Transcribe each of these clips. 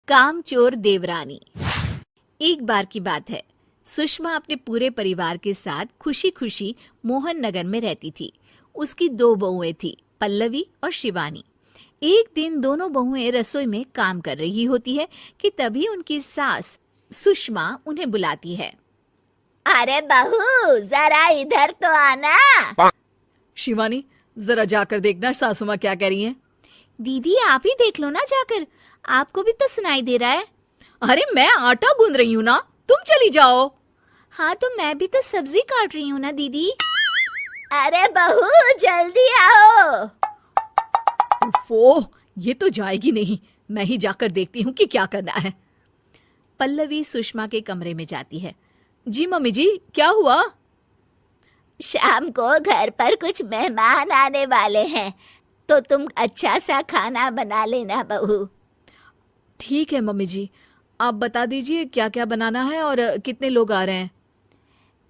कामचोर देवरानी। एक बार की बात है, सुषमा अपने पूरे परिवार के साथ खुशी खुशी मोहन नगर में रहती थी। उसकी 2 बहुएं थी, पल्लवी और शिवानी। एक दिन दोनों बहुएं रसोई में काम कर रही होती है कि तभी उनकी सास सुषमा उन्हें बुलाती है। अरे बहू, जरा इधर तो आना। शिवानी, जरा जाकर देखना सासू माँ क्या कह रही हैं। दीदी आप ही देख लो ना जाकर, आपको भी तो सुनाई दे रहा है। अरे मैं आटा गूंद रही हूँ ना, तुम चली जाओ। हाँ तो मैं भी तो सब्जी काट रही हूँ ना दीदी। अरे बहू जल्दी आओ। ओह, ये तो जाएगी नहीं। मैं ही जाकर देखती हूँ कि क्या करना है। पल्लवी सुषमा के कमरे में जाती है। जी मम्मी जी, क्या हुआ? शाम को घर पर कुछ मेहमान आने वाले हैं, तो तुम अच्छा सा खाना बना लेना बहू। ठीक है मम्मी जी, आप बता दीजिए क्या क्या बनाना है और कितने लोग आ रहे हैं।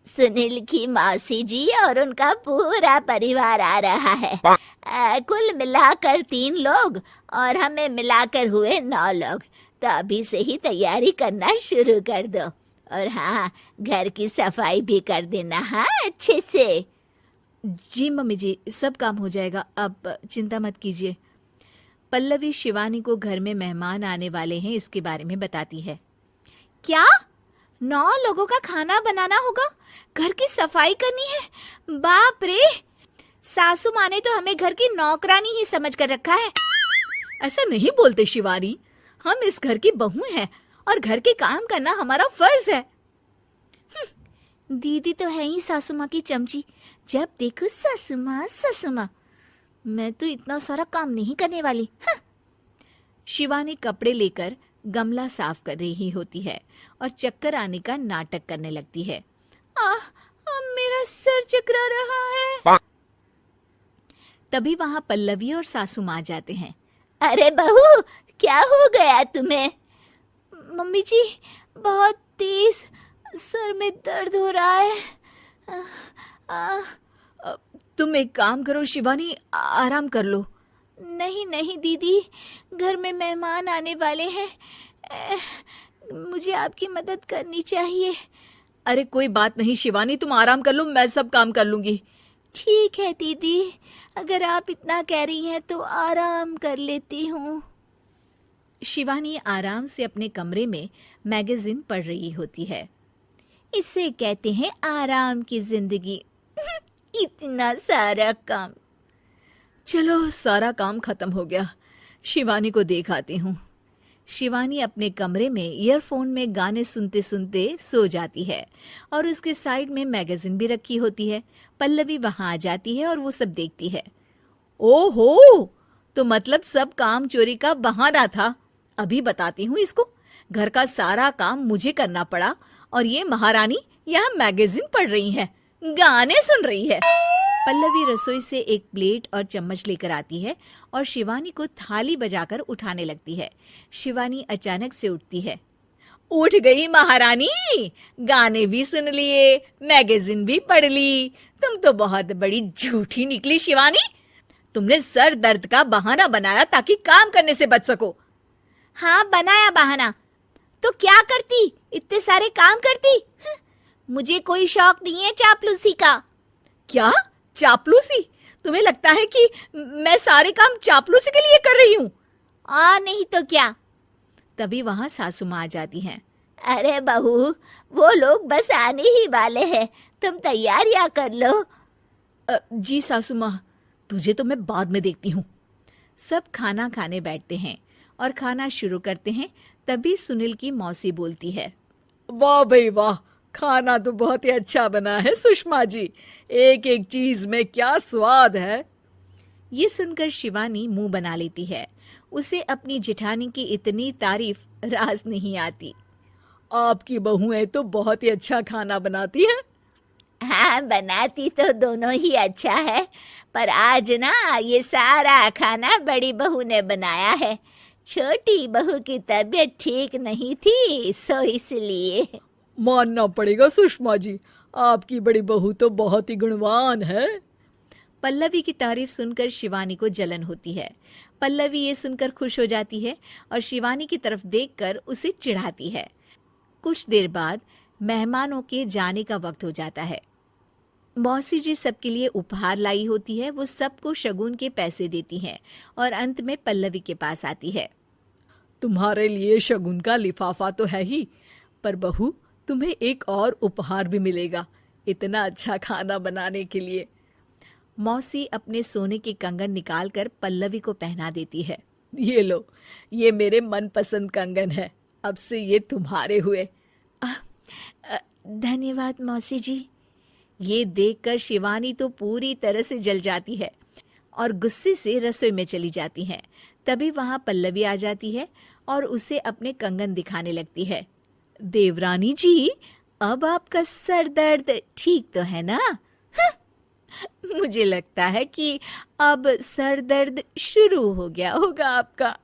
सुनील की मौसी जी और उनका पूरा परिवार आ रहा है। कुल मिलाकर 3 लोग और हमें मिलाकर हुए 9 लोग। तो अभी से ही तैयारी करना शुरू कर दो। और हाँ, घर की सफाई भी कर देना, हाँ अच्छे से। जी मम्मी जी, सब काम हो जाएगा, आप चिंता मत कीजिए। पल्लवी शिवानी को घर में मेहमान आने वाले हैं इसके बारे में बताती है। क्या 9 लोगों का खाना बनाना होगा, घर की सफाई करनी है? बाप रे, सासू माँ ने तो हमें घर की नौकरानी ही समझ कर रखा है। ऐसा नहीं बोलते शिवानी, हम इस घर की बहू हैं और घर के काम करना हमारा फर्ज है। दीदी तो है ही सासू माँ की चमची, जब देखो सासू माँ सासू माँ। मैं तो इतना सारा काम नहीं करने वाली। शिवानी कपड़े लेकर गमला साफ कर रही होती है और चक्कर आने का नाटक करने लगती है। मेरा सर चकरा रहा है। तभी वहां पल्लवी और सासू माँ जाते हैं। अरे बहू, क्या हो गया तुम्हें? मम्मी जी, बहुत तेज सर में दर्द हो रहा है। तुम एक काम करो शिवानी, आराम कर लो। नहीं नहीं दीदी, घर में मेहमान आने वाले हैं, मुझे आपकी मदद करनी चाहिए। अरे कोई बात नहीं शिवानी, तुम आराम कर लो, मैं सब काम कर लूंगी। ठीक है दीदी, अगर आप इतना कह रही हैं तो आराम कर लेती हूँ। शिवानी आराम से अपने कमरे में मैगजीन पढ़ रही होती है। इसे कहते हैं आराम की जिंदगी। इतना सारा काम। चलो सारा काम खत्म हो गया, शिवानी को देख आती हूँ। शिवानी अपने कमरे में ईयरफोन में गाने सुनते सुनते सो जाती है और उसके साइड में मैगजीन भी रखी होती है। पल्लवी वहां आ जाती है और वो सब देखती है। ओहो, तो मतलब सब काम चोरी का बहाना था। अभी बताती हूँ इसको। घर का सारा काम मुझे करना पड़ा और ये महारानी यहाँ मैगजीन पढ़ रही है, गाने सुन रही है। पल्लवी रसोई से एक प्लेट और चम्मच लेकर आती है और शिवानी को थाली बजाकर उठाने लगती है। शिवानी अचानक से उठती है। उठ गई महारानी, गाने भी सुन लिए, मैगजीन भी पढ़ ली। तुम तो बहुत बड़ी झूठी निकली शिवानी। तुमने सर दर्द का बहाना बनाया ताकि काम करने से बच सको। हाँ बनाया बहाना, तो क्या करती, इतने सारे काम करती। मुझे कोई शौक नहीं है चापलूसी का। क्या चापलूसी? तुम्हें लगता है कि मैं सारे काम चापलूसी के लिए कर रही हूँ? नहीं तो क्या। तभी वहां सासू माँ आ जाती हैं। अरे बहू, वो लोग बस आने ही वाले हैं, तुम तैयारियां कर लो। जी सासू माँ, तुझे तो मैं बाद में देखती हूँ। सब खाना खाने बैठते हैं और खाना शुरू करते हैं। तभी सुनील की मौसी बोलती है। वाह भाई वाह, खाना तो बहुत ही अच्छा बना है सुषमा जी, एक एक चीज में क्या स्वाद है। ये सुनकर शिवानी मुंह बना लेती है। उसे अपनी जेठानी की इतनी तारीफ रास नहीं आती। आपकी बहुएं तो बहुत ही अच्छा खाना बनाती हैं। हाँ बनाती तो दोनों ही अच्छा है, पर आज ना ये सारा खाना बड़ी बहू ने बनाया है। छोटी बहू की तबीयत ठीक नहीं थी, सो इसलिए। मानना पड़ेगा सुषमा जी, आपकी बड़ी बहू तो बहुत ही गुणवान है। पल्लवी की तारीफ सुनकर शिवानी को जलन होती है। पल्लवी ये सुनकर खुश हो जाती है और शिवानी की तरफ देखकर उसे चिढ़ाती है। कुछ देर बाद मेहमानों के जाने का वक्त हो जाता है। मौसी जी सबके लिए उपहार लाई होती है। वो सबको शगुन के पैसे देती हैं और अंत में पल्लवी के पास आती है। तुम्हारे लिए शगुन का लिफाफा तो है ही, पर बहू तुम्हें एक और उपहार भी मिलेगा इतना अच्छा खाना बनाने के लिए। मौसी अपने सोने के कंगन निकालकर पल्लवी को पहना देती है। ये लो, ये मेरे मनपसंद कंगन है, अब से ये तुम्हारे हुए। धन्यवाद मौसी जी। ये देखकर शिवानी तो पूरी तरह से जल जाती है और गुस्से से रसोई में चली जाती है। तभी वहां पल्लवी आ जाती है और उसे अपने कंगन दिखाने लगती है। देवरानी जी, अब आपका सर दर्द ठीक तो है ना? मुझे लगता है कि अब सर दर्द शुरू हो गया होगा आपका।